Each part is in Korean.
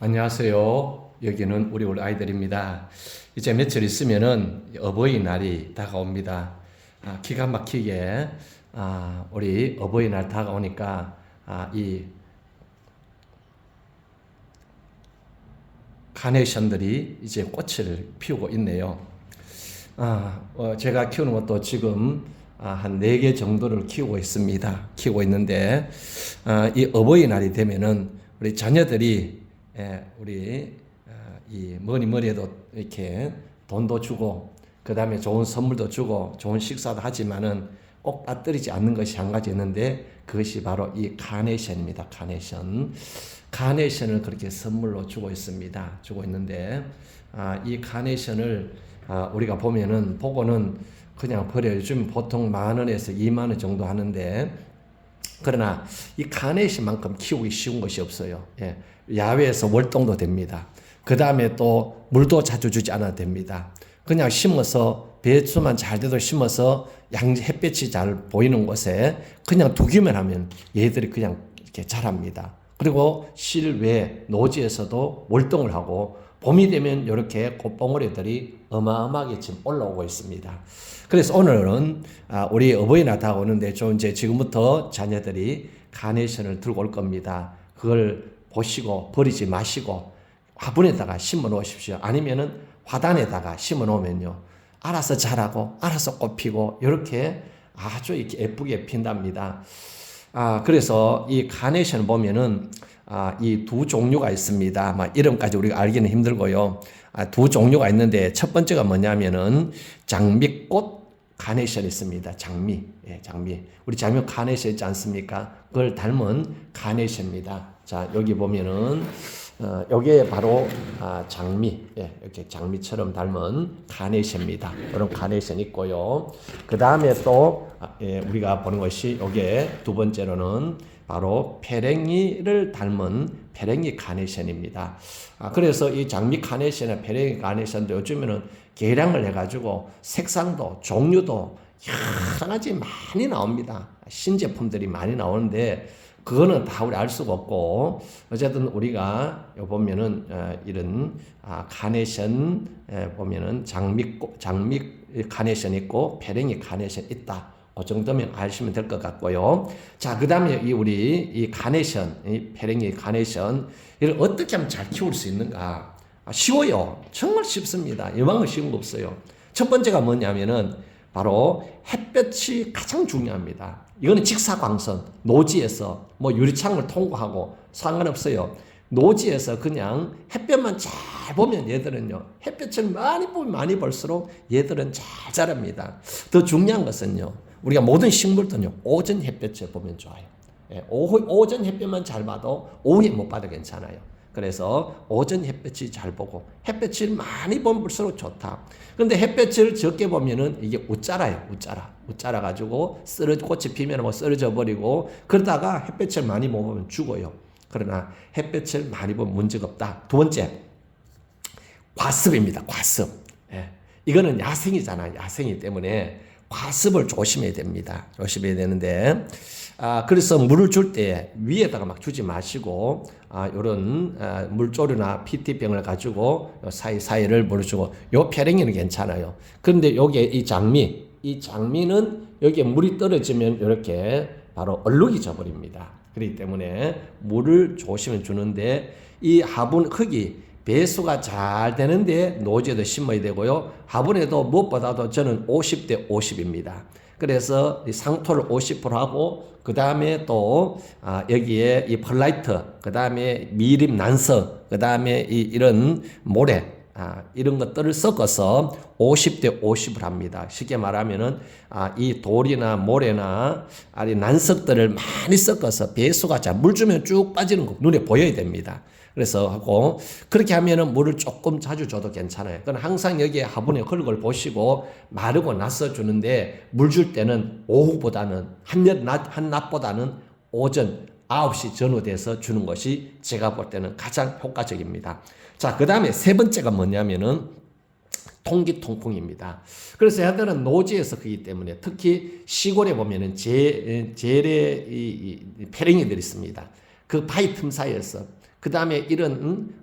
안녕하세요. 여기는 우리 아이들입니다. 이제 며칠 있으면은 어버이날이 다가옵니다. 기가 막히게 우리 어버이날 다가오니까 이 카네이션들이 이제 꽃을 피우고 있네요. 제가 키우는 것도 지금 한 4개 정도를 키우고 있습니다. 키우고 있는데 이 어버이날이 되면은 우리 자녀들이 우리 이 머리에도 이렇게 돈도 주고 그 다음에 좋은 선물도 주고 좋은 식사도 하지만은 꼭 빠뜨리지 않는 것이 한 가지 있는데 그것이 바로 이 카네이션입니다. 카네이션을 그렇게 선물로 주고 있습니다. 주고 있는데 이 카네이션을 우리가 보고는 그냥 버려요. 요즘 보통 10,000원에서 20,000원 정도 하는데 그러나 이 카네이션만큼 키우기 쉬운 것이 없어요. 야외에서 월동도 됩니다. 그 다음에 또 물도 자주 주지 않아도 됩니다. 그냥 심어서 배수만 잘 돼도 심어서 햇볕이 잘 보이는 곳에 그냥 두기만 하면 얘들이 그냥 이렇게 자랍니다. 그리고 실외 노지에서도 월동을 하고 봄이 되면 이렇게 꽃봉오리들이 어마어마하게 지금 올라오고 있습니다. 그래서 오늘은 우리 어버이날 다가오는데 이제 지금부터 자녀들이 카네이션을 들고 올 겁니다. 그걸 보시고 버리지 마시고 화분에다가 심어 놓으십시오. 아니면은 화단에다가 심어 놓으면요. 알아서 자라고 알아서 꽃 피고 이렇게 아주 이렇게 예쁘게 핀답니다. 그래서 이 카네이션 보면은 이 두 종류가 있습니다. 이름까지 우리가 알기는 힘들고요. 두 종류가 있는데 첫 번째가 뭐냐면은 장미꽃 카네이션이 있습니다. 장미. 우리 장미 카네이션 있지 않습니까? 그걸 닮은 카네이션입니다. 자, 여기 보면은 여기에 바로 장미, 이렇게 장미처럼 닮은 카네이션입니다. 이런 카네이션 있고요. 그 다음에 또 우리가 보는 것이 여기에 두 번째로는 바로 페랭이를 닮은 페랭이 카네이션입니다. 그래서 이 장미 카네이션이나 페랭이 카네이션도 요즘에는 개량을 해가지고 색상도 종류도 여러 가지 많이 나옵니다. 신제품들이 많이 나오는데 그거는 다 우리 알 수가 없고 어쨌든 우리가 보면은 이런 카네이션 보면은 장미 카네이션 있고 페랭이 카네이션 있다. 그 정도면 아시면 될 것 같고요. 자, 그 다음에 이 카네이션, 이 페랭이 카네이션 이걸 어떻게 하면 잘 키울 수 있는가? 쉬워요. 정말 쉽습니다. 이만큼 쉬운 거 없어요. 첫 번째가 뭐냐면은 바로 햇볕이 가장 중요합니다. 이거는 직사광선, 노지에서 유리창을 통과하고 상관없어요. 노지에서 그냥 햇볕만 잘 보면 얘들은요, 햇볕을 많이 보면 많이 볼수록 얘들은 잘 자랍니다. 더 중요한 것은요, 우리가 모든 식물들은요, 오전 햇볕을 보면 좋아요. 오전 햇볕만 잘 봐도 오후에 못 봐도 괜찮아요. 그래서 오전 햇볕이 잘 보고 햇볕을 많이 보면 볼수록 좋다. 그런데 햇볕을 적게 보면은 이게 웃자라요. 웃자라 가지고 꽃이 피면 쓰러져 버리고 그러다가 햇볕을 많이 못 보면 죽어요. 그러나 햇볕을 많이 보면 문제가 없다. 두 번째, 과습입니다. 과습. 이거는 야생이잖아요. 야생이기 때문에 과습을 조심해야 됩니다. 조심해야 되는데 그래서 물을 줄 때 위에다가 막 주지 마시고 요런 물조류나 PT병을 가지고 사이사이를 물을 주고 요 페랭이는 괜찮아요. 그런데 여기에 이 장미는 여기에 물이 떨어지면 이렇게 바로 얼룩이 져버립니다. 그렇기 때문에 물을 조심해 주는데 이 화분 흙이 배수가 잘 되는데 노지에도 심어야 되고요. 화분에도 무엇보다도 저는 50대 50입니다. 그래서 이 상토를 50% 하고 그 다음에 또 여기에 이 펄라이트, 그 다음에 미림 난석, 그 다음에 이런 모래 이런 것들을 섞어서 50대 50을 합니다. 쉽게 말하면은 이 돌이나 모래나 난석들을 많이 섞어서 배수가 잘 물 주면 쭉 빠지는 거 눈에 보여야 됩니다. 그래서 하고 그렇게 하면은 물을 조금 자주 줘도 괜찮아요. 그건 항상 여기에 화분에 흙을 보시고 마르고 나서 주는데 물 줄 때는 오후보다는 한낮보다는 오전 9시 전후 돼서 주는 것이 제가 볼 때는 가장 효과적입니다. 자, 그 다음에 세 번째가 뭐냐면은 통기통풍입니다. 그래서 얘들은 노지에서 크기 때문에 특히 시골에 보면은 재래 페랭이들이 있습니다. 그 바위 틈 사이에서 그 다음에 이런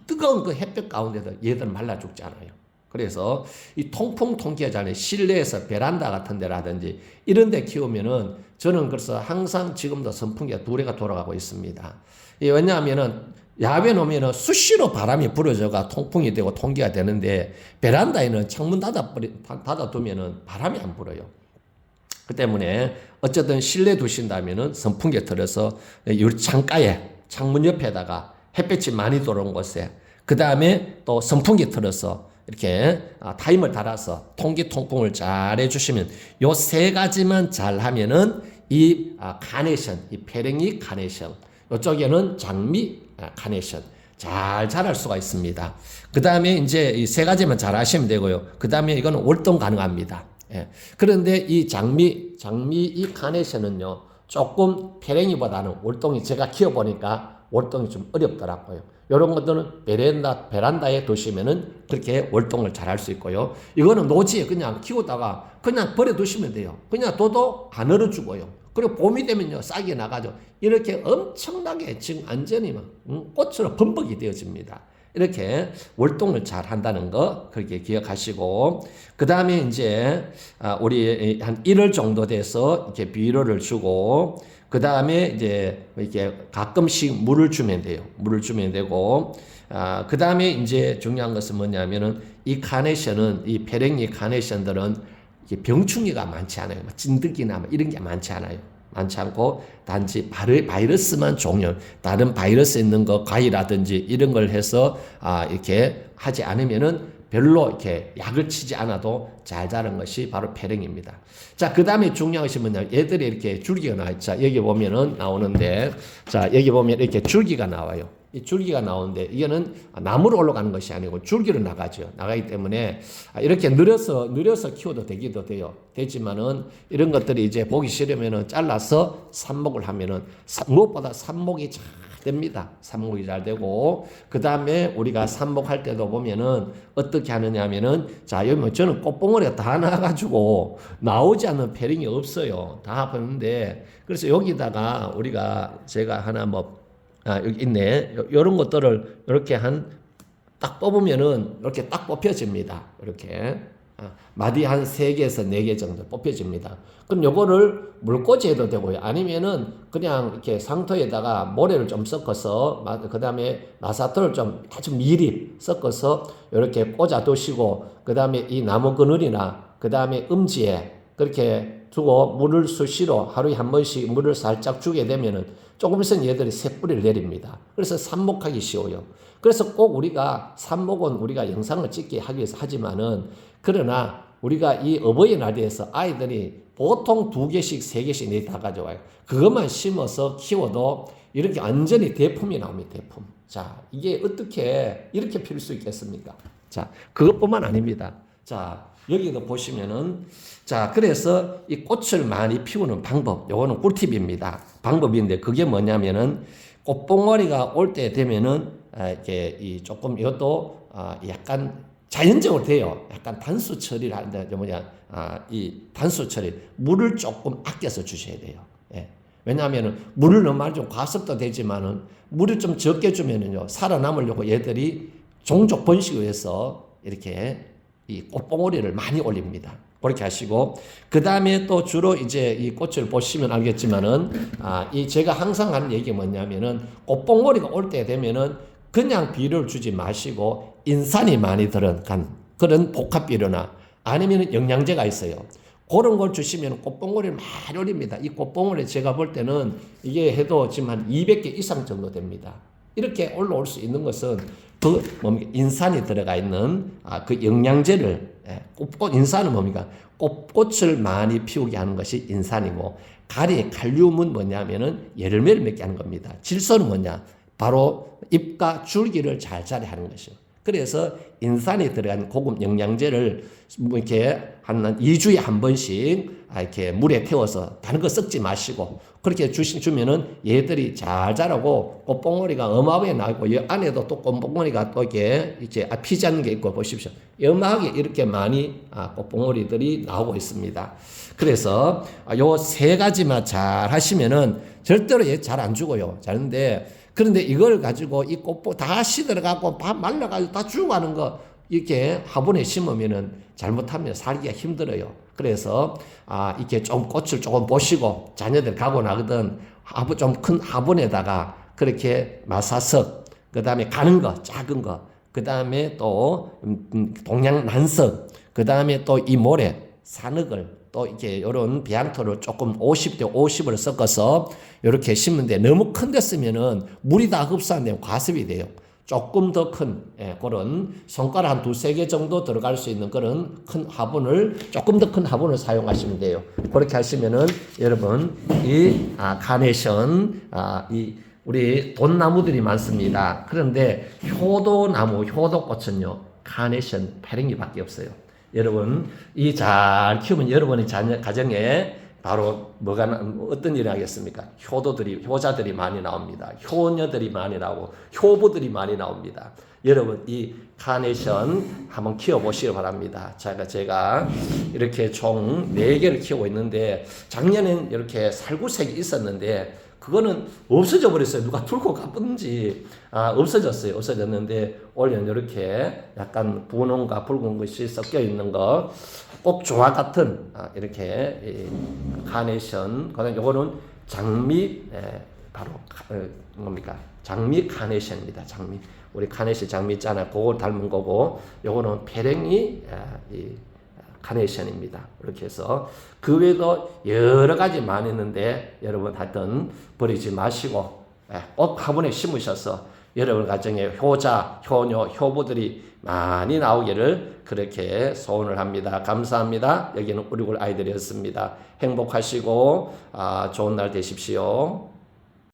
뜨거운 그 햇볕 가운데서 얘들 말라 죽지 않아요. 그래서 이 통풍 통기하잖아요. 실내에서 베란다 같은 데라든지 이런 데 키우면은 저는 그래서 항상 지금도 선풍기가 2대가 돌아가고 있습니다. 왜냐하면은 야외 놓으면은 수시로 바람이 불어져가 통풍이 되고 통기가 되는데 베란다에는 창문 닫아두면은 바람이 안 불어요. 그 때문에 어쨌든 실내 두신다면은 선풍기에 틀어서 창가에 창문 옆에다가 햇볕이 많이 들어온 곳에 그 다음에 또 선풍기 틀어서 이렇게 타임을 달아서 통기 통풍을 잘 해주시면 요 3가지만 잘 하면은 이 카네이션, 이 페랭이 카네이션, 이쪽에는 장미 카네이션 잘 자랄 수가 있습니다. 그 다음에 이제 이 3가지만 잘 하시면 되고요. 그 다음에 이거는 월동 가능합니다. 예. 그런데 이 장미 이 카네이션은요, 조금 페랭이보다는 월동이 제가 키워보니까 월동이 좀 어렵더라고요. 이런 것들은 베란다에 두시면은 그렇게 월동을 잘 할 수 있고요. 이거는 노지에 그냥 키우다가 그냥 버려두시면 돼요. 그냥 둬도 안 얼어죽어요. 그리고 봄이 되면요, 싹이 나가죠. 이렇게 엄청나게 지금 완전히 꽃으로 범벅이 되어집니다. 이렇게 월동을 잘 한다는 거 그렇게 기억하시고, 그 다음에 이제 우리 한 1월 정도 돼서 이렇게 비료를 주고, 그 다음에 이제 이렇게 가끔씩 물을 주면 돼요. 물을 주면 되고, 그 다음에 이제 중요한 것은 뭐냐면은 이 카네이션은, 이 페랭이 카네이션들은 병충해가 많지 않아요. 찐득이나 이런 게 많지 않아요. 많지 않고 단지 바이러스만 종류, 다른 바이러스 있는 거 과일이라든지 이런 걸 해서 이렇게 하지 않으면은 별로 이렇게 약을 치지 않아도 잘 자란 것이 바로 페랭입니다. 자, 그 다음에 중요한 것이 뭐냐면 얘들이 이렇게 줄기가 나와요. 자, 여기 보면은 나오는데, 자, 여기 보면 이렇게 줄기가 나와요. 이 줄기가 나오는데 이거는 나무로 올라가는 것이 아니고 줄기로 나가죠. 나가기 때문에 이렇게 늘어서 키워도 되기도 돼요. 되지만은 이런 것들이 이제 보기 싫으면은 잘라서 삽목을 하면은 무엇보다 삽목이 잘 됩니다. 삽목이 잘 되고, 그 다음에 우리가 삽목할 때도 보면은 어떻게 하느냐 하면은, 자, 여기 뭐 저는 꽃봉오리가 다 나가지고 나오지 않는 페링이 없어요. 다 보는데, 그래서 여기다가 제가 하나 여기 있네. 요런 것들을 이렇게 딱 뽑으면은 이렇게 딱 뽑혀집니다. 이렇게. 마디 한 3개에서 4개 정도 뽑혀집니다. 그럼 요거를 물꽂이 해도 되고요. 아니면은 그냥 이렇게 상토에다가 모래를 좀 섞어서, 그 다음에 나사토를 좀 아주 미리 섞어서 이렇게 꽂아 두시고, 그 다음에 이 나무 그늘이나, 그 다음에 음지에 그렇게 두고 물을 수시로 하루에 한 번씩 물을 살짝 주게 되면은 조금 있으면 얘들이 새뿌리를 내립니다. 그래서 삽목하기 쉬워요. 그래서 꼭 우리가 삽목은 우리가 영상을 찍게 하기 위해서 하지만은, 그러나 우리가 이 어버이날에서 아이들이 보통 2개씩 3개씩 내일 다 가져와요. 그것만 심어서 키워도 이렇게 완전히 대품이 나옵니다. 대품. 자, 이게 어떻게 이렇게 필 수 있겠습니까? 자, 그것뿐만 아닙니다. 자, 여기도 보시면은, 자, 그래서 이 꽃을 많이 피우는 방법, 요거는 꿀팁입니다. 방법인데, 그게 뭐냐면은, 꽃봉오리가 올 때 되면은, 이렇게 조금 이것도, 약간 자연적으로 돼요. 약간 단수 처리를 하는데, 이 단수 처리, 물을 조금 아껴서 주셔야 돼요. 예. 왜냐하면은, 물을 너무 많이 좀 과습도 되지만은, 물을 좀 적게 주면은요, 살아남으려고 얘들이 종족 번식을 위해서 이렇게 이 꽃봉오리를 많이 올립니다. 그렇게 하시고, 그 다음에 또 주로 이제 이 꽃을 보시면 알겠지만은, 이 제가 항상 하는 얘기가 뭐냐면은, 꽃봉오리가 올 때 되면은 그냥 비료를 주지 마시고, 인산이 많이 들어간 그런 복합 비료나 아니면 영양제가 있어요. 그런 걸 주시면 꽃봉오리를 많이 올립니다. 이 꽃봉오리 제가 볼 때는 이게 해도 지금 한 200개 이상 정도 됩니다. 이렇게 올라올 수 있는 것은 인산이 들어가 있는 그 영양제를, 인산은 뭡니까? 꽃을 많이 피우게 하는 것이 인산이고, 칼륨은 뭐냐면은 열매를 맺게 하는 겁니다. 질소는 뭐냐? 바로 잎과 줄기를 잘 자라하는 것이요. 그래서 인산이 들어간 고급 영양제를 이렇게 한 2주에 한 번씩 이렇게 물에 태워서 다른 거 섞지 마시고 그렇게 주면은 얘들이 잘 자라고 꽃봉오리가 어마어마하게 나고, 이 안에도 또 꽃봉오리가 또 이렇게 피지 않는 게 있고 보십시오. 어마하게 이렇게 많이 꽃봉오리들이 나오고 있습니다. 그래서 요 3가지만 잘 하시면은 절대로 얘 잘 안 죽어요. 자는데, 그런데 이걸 가지고 이 꽃보 다 시들어가고 다 말라가지고 다 죽어가는 거 이렇게 화분에 심으면은 잘못하면 살기가 힘들어요. 그래서 이렇게 좀 꽃을 조금 보시고 자녀들 가고 나거든 좀 큰 화분에다가 그렇게 마사석, 그 다음에 가는 거 작은 거, 그 다음에 또 동양 난석, 그 다음에 또 이 모래 산흙을 또 이렇게 요런 비앙토를 조금 50대 50을 섞어서 이렇게 심는데 너무 큰 데 쓰면은 물이 다 흡수 안 되면 과습이 돼요. 조금 더 큰 그런 손가락 한 두세 개 정도 들어갈 수 있는 그런 큰 화분을 조금 더 큰 화분을 사용하시면 돼요. 그렇게 하시면은 여러분 이 카네이션 이 우리 돈나무들이 많습니다. 그런데 효도나무 효도꽃은요 카네이션 페랭이밖에 없어요. 여러분 이 잘 키우면 여러분의 자녀 가정에 바로 어떤 일이 하겠습니까? 효자들이 많이 나옵니다. 효녀들이 많이 나오고 효부들이 많이 나옵니다. 여러분 이 카네이션 한번 키워보시기 바랍니다. 제가 이렇게 총 4개를 키우고 있는데 작년엔 이렇게 살구색이 있었는데 그거는 없어져 버렸어요. 누가 들고 가본지 없어졌어요. 없어졌는데 올해는 이렇게 약간 분홍과 붉은 것이 섞여 있는 거 꼭 조화 같은 이렇게 카네이션. 그다음 요거는 장미 바로 뭡니까? 장미 카네이션입니다. 장미 우리 카네이션 장미 있잖아요. 그거 닮은 거고 요거는 페랭이 카네이션입니다. 이렇게 해서 그 외에도 여러 가지 많이 있는데 여러분 하여튼 버리지 마시고 꼭 화분에 심으셔서 여러분 가정에 효자, 효녀, 효부들이 많이 나오기를 그렇게 소원을 합니다. 감사합니다. 여기는 우리 아이들이었습니다. 행복하시고 좋은 날 되십시오.